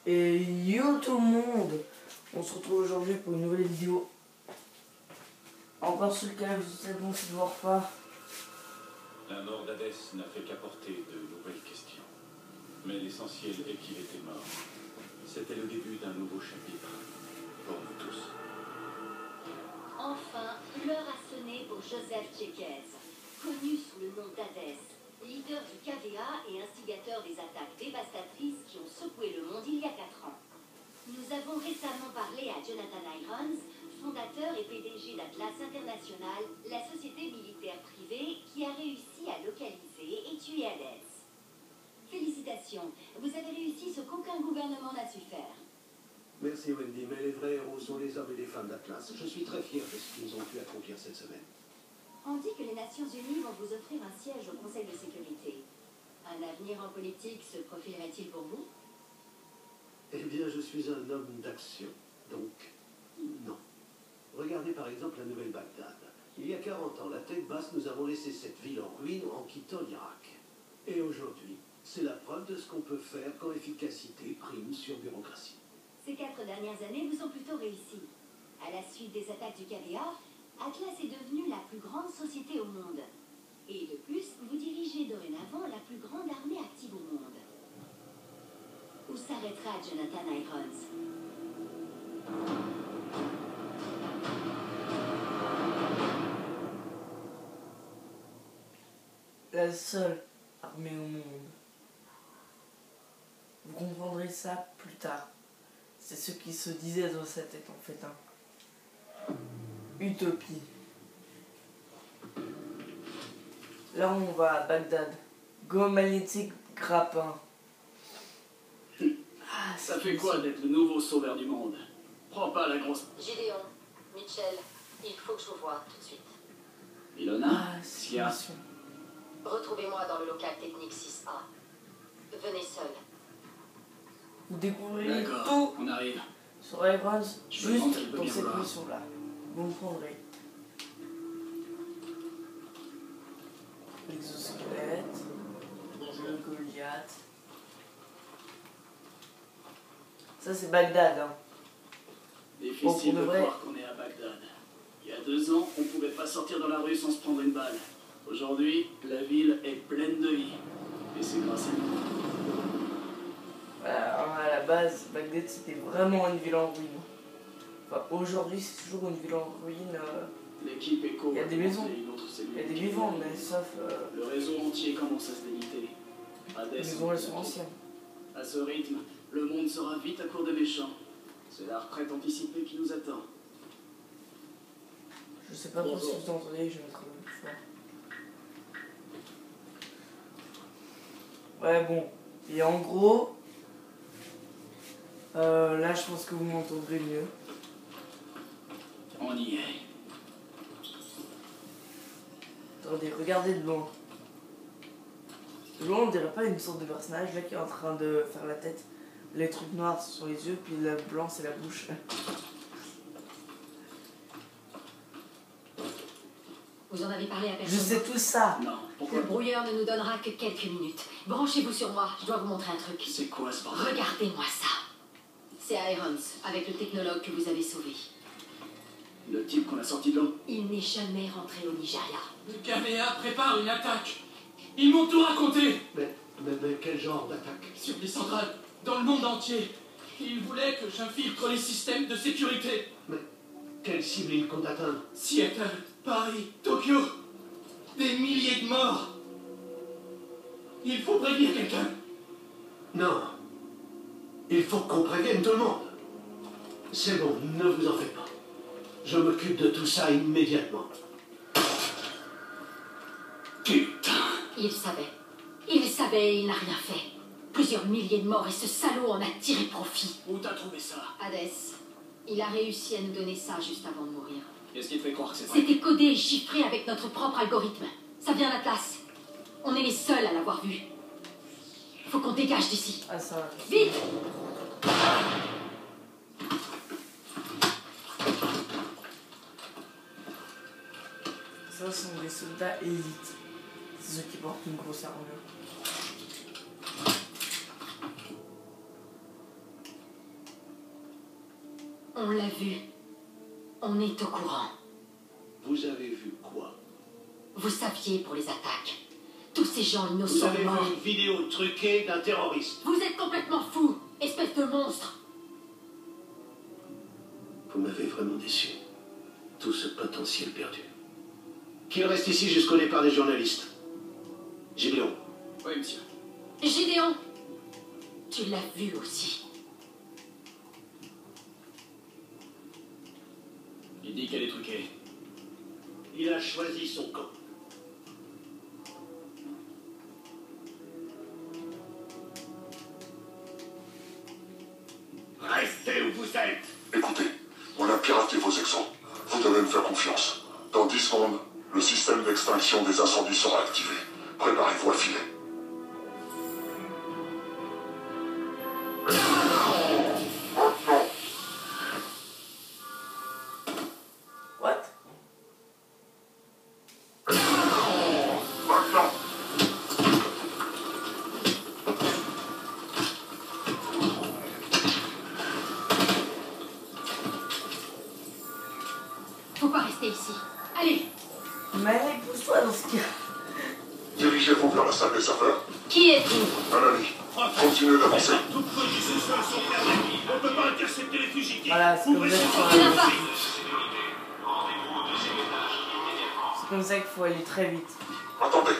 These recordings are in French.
Et yo tout le monde, on se retrouve aujourd'hui pour une nouvelle vidéo. Encore sur le cas, c'est bon, c'est de Warfa. La mort d'Hadès n'a fait qu'apporter de nouvelles questions. Mais l'essentiel est qu'il était mort. C'était le début d'un nouveau chapitre pour nous tous. Enfin, l'heure a sonné pour Joseph Jenkins, connu sous le nom d'Hadès, leader du KVA et instigateur des attaques dévastatrices qui ont secoué le monde il y a 4 ans. Nous avons récemment parlé à Jonathan Irons, fondateur et PDG d'Atlas International, la société militaire privée qui a réussi à localiser et tuer Hades. Félicitations, vous avez réussi ce qu'aucun gouvernement n'a su faire. Merci Wendy, mais les vrais héros sont les hommes et les femmes d'Atlas. Je suis très fier de ce qu'ils ont pu accomplir cette semaine. On dit que les Nations Unies vont vous offrir un siège au Conseil de sécurité. Un avenir en politique se profilerait-il pour vous? Eh bien, je suis un homme d'action, donc non. Regardez par exemple la nouvelle Bagdad. Il y a 40 ans, la tête basse, nous avons laissé cette ville en ruine en quittant l'Irak. Et aujourd'hui, c'est la preuve de ce qu'on peut faire quand efficacité prime sur bureaucratie. Ces 4 dernières années vous ont plutôt réussi. À la suite des attaques du KVA, Atlas est devenue la plus grande société au monde. Et de plus, vous dirigez dorénavant la plus grande armée active au monde. Où s'arrêtera Jonathan Irons? La seule armée au monde. Vous comprendrez ça plus tard. C'est ce qui se disait dans sa tête en fait. Utopie. Là on va à Bagdad. Go magnétique grappin. Ah, ça fait quoi d'être le nouveau sauveur du monde? Prends pas la grosse... Gideon, Mitchell, il faut que je vous voie tout de suite. Ilona, c'est Sia, mission. Retrouvez-moi dans le local technique 6A. Venez seul. Vous découvrirez d'accord, tout on arrive. sur Irons Je me demande juste qui peut dans bien cette vouloir. mission-là. Vous me prendrez. L'exosquelette. Le Goliath. Ça c'est Bagdad. Bon, Difficile pour de de vrai. croire qu'on est à Bagdad. Il y a 2 ans, on pouvait pas sortir dans la rue sans se prendre une balle. Aujourd'hui, la ville est pleine de vie. Et c'est grâce à nous. Voilà, à la base, Bagdad c'était vraiment une ville en ruine. Enfin, aujourd'hui c'est toujours une ville en ruine. L'équipe Echo Il y a va des maisons. monter une autre cellule Il y a des d'équipe. vivants, mais sauf Le réseau entier commence à se déliter. Hades les maisons elles sont anciennes. À ce rythme, le monde sera vite à court de méchants. C'est la retraite anticipée qui nous attend. Je sais pas si vous entendez, je vais mettre plus fort. Ouais bon. Et en gros, là je pense que vous m'entendrez mieux. On y est. Attendez, regardez de loin. De loin, on dirait pas une sorte de personnage là qui est en train de faire la tête. Les trucs noirs ce sont les yeux, puis le blanc c'est la bouche. Vous en avez parlé à Je personne? sais tout ça. Non, pourquoi? Le brouilleur ne nous donnera que quelques minutes. Branchez-vous sur moi, je dois vous montrer un truc. C'est quoi ce bordel? Regardez-moi ça. C'est Irons, avec le technologue que vous avez sauvé. Le type qu'on a sorti de l'eau? Il n'est jamais rentré au Nigeria. Le KVA prépare une attaque. Ils m'ont tout raconté. Mais quel genre d'attaque? Sur des centrales, dans le monde entier. Ils voulaient que j'infiltre les systèmes de sécurité. Mais quelle cible il compte atteindre? Seattle, Paris, Tokyo. Des milliers de morts. Il faut prévenir quelqu'un. Non. Il faut qu'on prévienne tout le monde. C'est bon, ne vous en faites pas. Je m'occupe de tout ça immédiatement. Putain! Il savait. Il savait et il n'a rien fait. Plusieurs milliers de morts et ce salaud en a tiré profit. Où t'as trouvé ça? Hades, il a réussi à nous donner ça juste avant de mourir. Qu'est-ce qui te fait croire que c'est vrai? C'était codé et chiffré avec notre propre algorithme. Ça vient d'Atlas. On est les seuls à l'avoir vu. Faut qu'on dégage d'ici. Ah, ça. Vite! Ça, ce sont des soldats élites. C'est ceux qui portent une grosse armure. On l'a vu. On est au courant. Vous avez vu quoi? Vous saviez pour les attaques. Tous ces gens Vous innocents avez morts. vu une vidéo truquée d'un terroriste. Vous êtes complètement fou, espèce de monstre. Vous m'avez vraiment déçu. Tout ce potentiel perdu. Qu'il reste ici jusqu'au départ des journalistes. Gédéon. Oui, monsieur. Gédéon, tu l'as vu aussi. Il dit qu'elle est truquée. Il a choisi son camp. Restez où vous êtes. Écoutez, on a piraté vos exos. Vous devez me faire confiance. Dans 10 secondes, le système d'extinction des incendies sera activé. Préparez-vous à filer. Maintenant. What? Maintenant. Faut pas rester ici. Allez, Mais pousse-toi dans ce cas. Dirigez-vous vers la salle des serveurs. qui êtes-vous? Un ami. Continuez d'avancer. Toutes les sous-sols sont fermés. On peut pas intercepter les fugitifs. Voilà, c'est comme Ouvrez ça ce qu'il faut porte. Il y en a pas. C'est comme ça qu'il faut aller très vite. Attendez.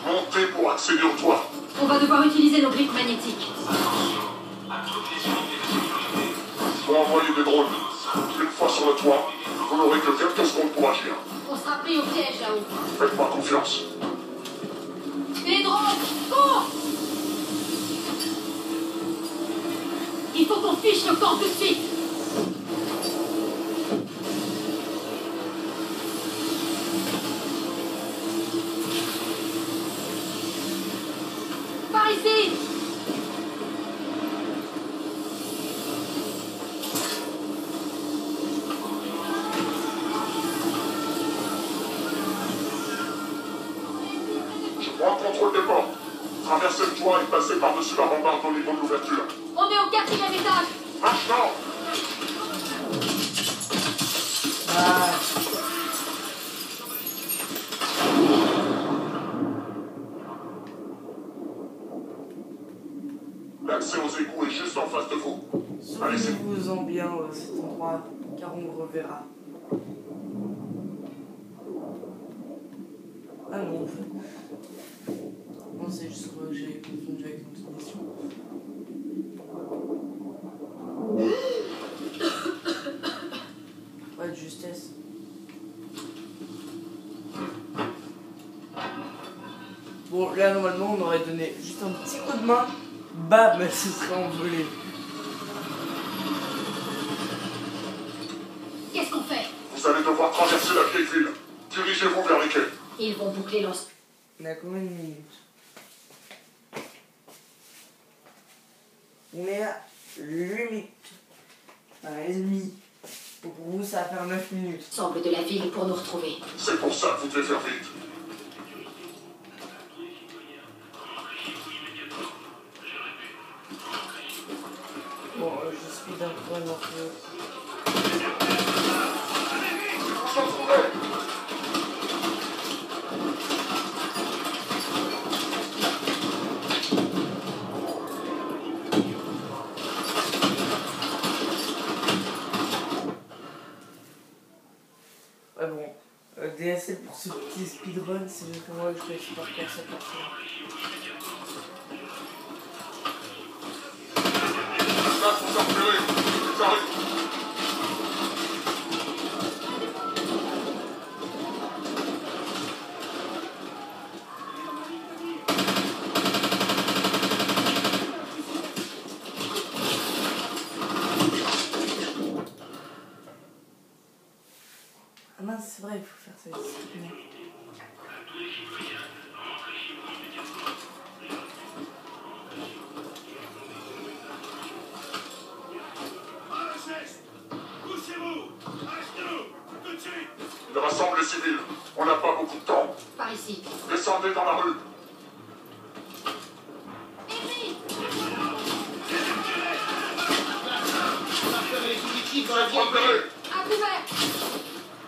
Montez pour accéder au toit. On va devoir utiliser nos grippes magnétiques. Pour envoyer des drones. Une fois sur le toit, vous n'aurez que quelques secondes pour agir. On sera pris au piège là-haut. Faites-moi confiance. Les drones, cours! Il faut qu'on fiche le camp tout de suite. Par ici! Je prends le contrôle des portes. Traversez le toit et passez par-dessus la rambarde au niveau de l'ouverture. On est au 4e étage. Maintenant! Ah, L'accès aux égouts est juste en face de vous. souvenez-vous-en bien cet endroit, car on le reverra. Ah non, en fait. Non, c'est juste que j'ai confondu avec une autre mission. Pas de justesse. Bon, là, normalement, on aurait donné juste un petit coup de main. Bam, elle se serait envolée. Qu'est-ce qu'on fait? Vous allez devoir traverser la vieille ville. Dirigez-vous vers les quais. Ils vont boucler l'os. On a combien de minutes? On est à 8 minutes. Enfin, et demi. Pour vous, ça va faire 9 minutes. Semble de la ville pour nous retrouver. C'est pour ça que vous devez faire vite. Bon, je suis d'un point un peu. Ouais, bon. DSL pour ce petit speedrun, c'est juste que moi je fais super faire ça pour ça. Là, vous reculez. Ils arrivent. Ah mince, c'est vrai, il faut faire ça ici. l'assemblée civile. On n'a pas beaucoup de temps. Par ici. Descendez dans la rue. Les fugitifs dans la vieille Repérez. ville. À couvert.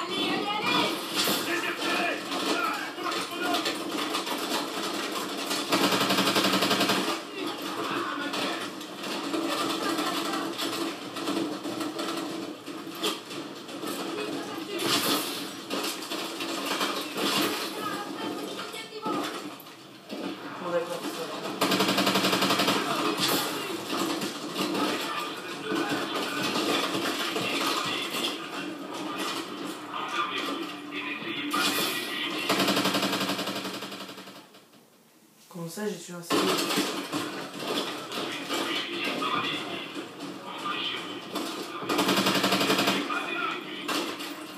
Allez, allez, allez. Bon, d'accord, ça va. Comment ça, j'ai tué un civil?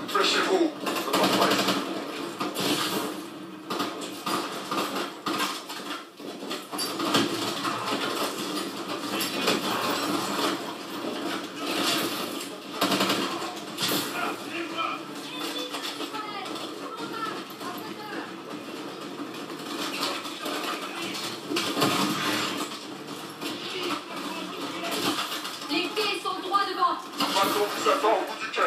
Dépêchez-vous. Le temps presse. Les quais sont droit devant. Le bateau vous attend au bout du quai.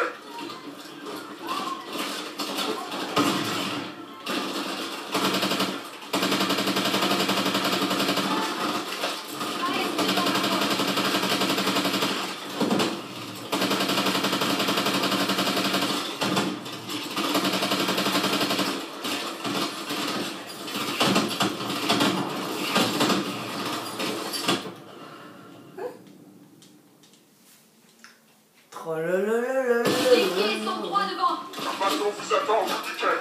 Les quais sont droit devant. Le bateau vous attend au bout du quai.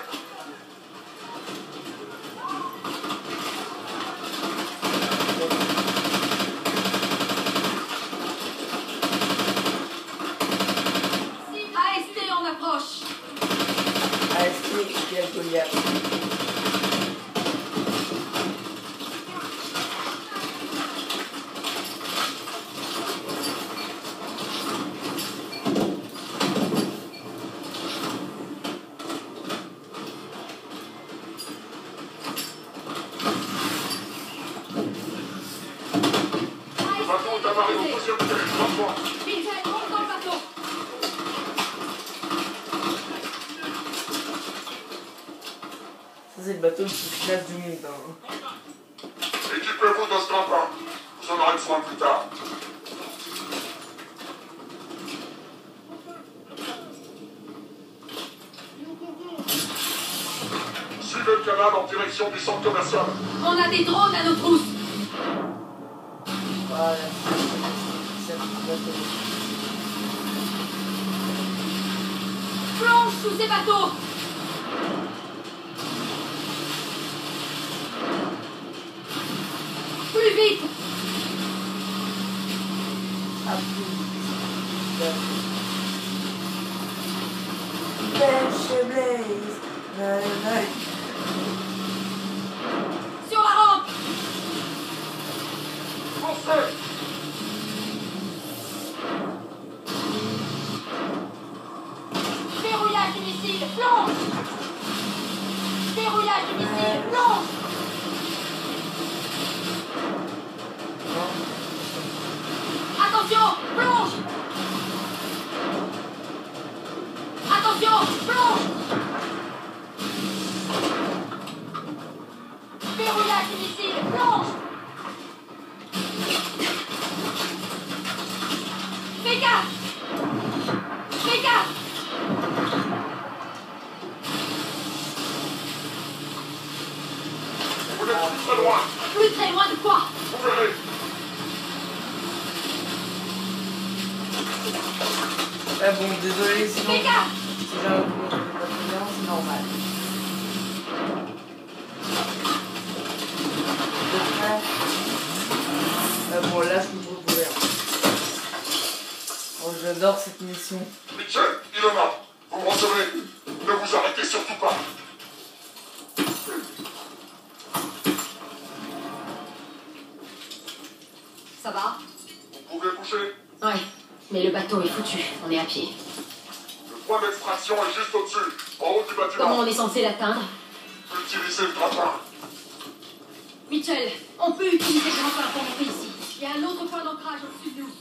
AST en approche. AST égale Goliath. Le bateau est amarré au deuxième quai. Rapproche. Vincent, monte dans le bateau. Ça, c'est le bateau le plus classe du monde. Hein. Équipez-vous de ce grappin. Vous en aurez besoin plus tard. Suivez le canal en direction du centre commercial. On a des drones à nos trousses. Voilà. C'est un bateau. Plonge sous ces bateaux. Plus vite. Ah, Pêche Blaze. Sur la rampe. Foncez. Verrouillage du missile. Plonge. Verrouillage du missile. Plonge. Attention. Plonge. Attention. Plonge. Verrouillage du missile. Plonge. Fais gaffe. Fais gaffe. Vous n'êtes plus très loin. Plus très loin de quoi? Vous verrez. Ah bon, désolé, sinon, Fais gaffe. si j'ai un coup, pas très bien, c'est normal. De près. Bon, là, je peux trouver. Oh, j'adore cette mission. Mitchell, Ilona, vous me recevez. Ne vous arrêtez surtout pas. Ça va? Vous pouvez bouger. Ouais, mais le bateau est foutu, on est à pied. Le point d'extraction est juste au-dessus, en haut du bâtiment. Comment on est censé l'atteindre? Utilisez le grappin. Mitchell, on peut utiliser le grappin pour monter ici. Il y a un autre point d'ancrage au-dessus de nous.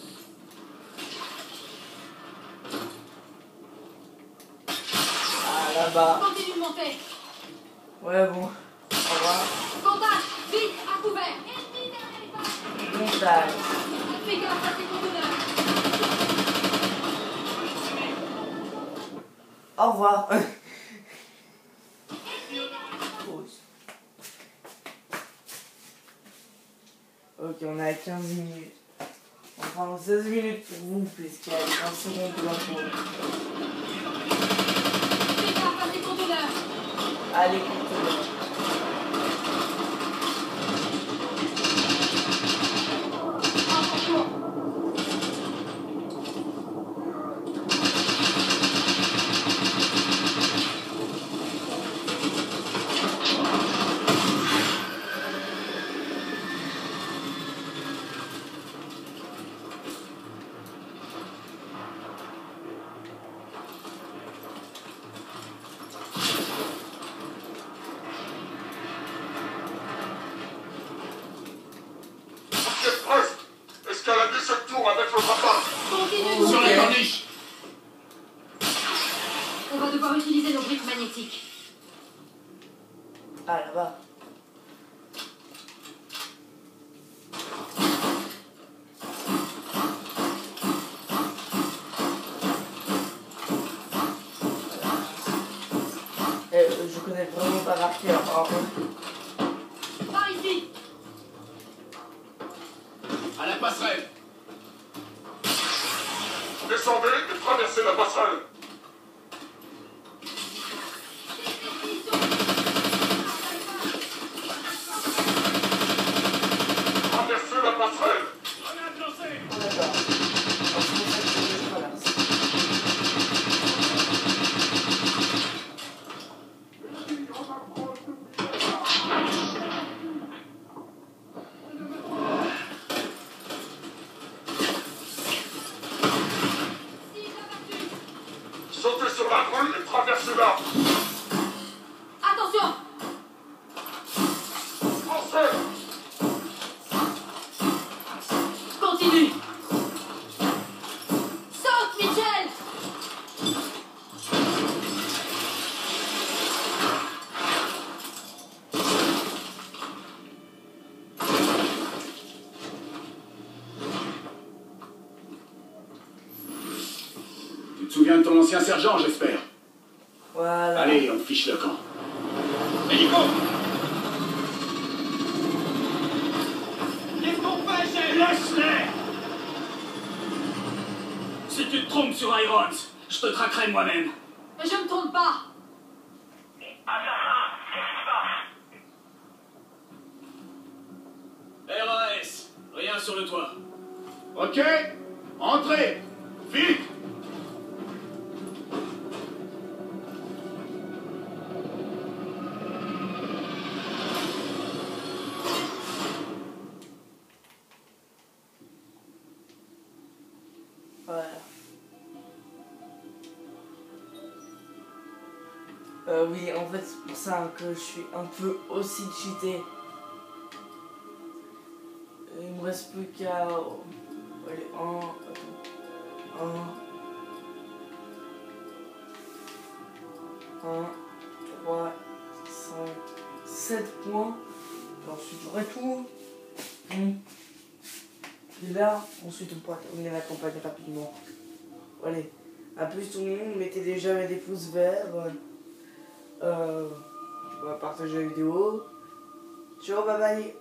Ah, là-bas. Continue de monter. Ouais, bon. Au revoir. Contact, vite, à couvert. Ennemi derrière les vagues. Contact. Fais gaffe à tes conteneurs. Au revoir. Pause. Ok, on est à 15 minutes. Enfin, 16 minutes pour vous, puisqu'il y a 15 secondes pour l'info. Fais gaffe à tes conteneurs. Allez, conteneurs. Vous êtes presque. Escaladez cette tour avec le grappin. Continue. Sur la corniche. On va devoir utiliser nos briques magnétiques. Ah, là-bas. Je connais vraiment pas par cœur. Par contre. Par ici. À la passerelle. Descendez et traversez la passerelle. Traversez la passerelle. Grenade lancée. Oh, d'accord. Oh, c'est pour ça que je traverse. Sautez sur la grue et traversez-la. Attention. Français. Continue. Saute, Mitchell. Tu te souviens de ton ancien sergent, j'espère. Voilà. Allez, on fiche le camp. Hélico. Qu'est-ce qu'on fait, chef? Lâche-les! Si tu te trompes sur Irons, je te traquerai moi-même. Je me trompe pas. RAS, rien sur le toit. Ok, entrez, vite! Voilà. Oui, en fait, c'est pour ça que je suis un peu aussi cheaté. Il me reste plus qu'à... Allez, 3, 5, 7 points. Et ensuite, j'aurai tout. Et là, ensuite, on pourra terminer la campagne rapidement. Allez, à plus tout le monde. Mettez déjà des pouces verts. On va partager la vidéo. Ciao, bye bye.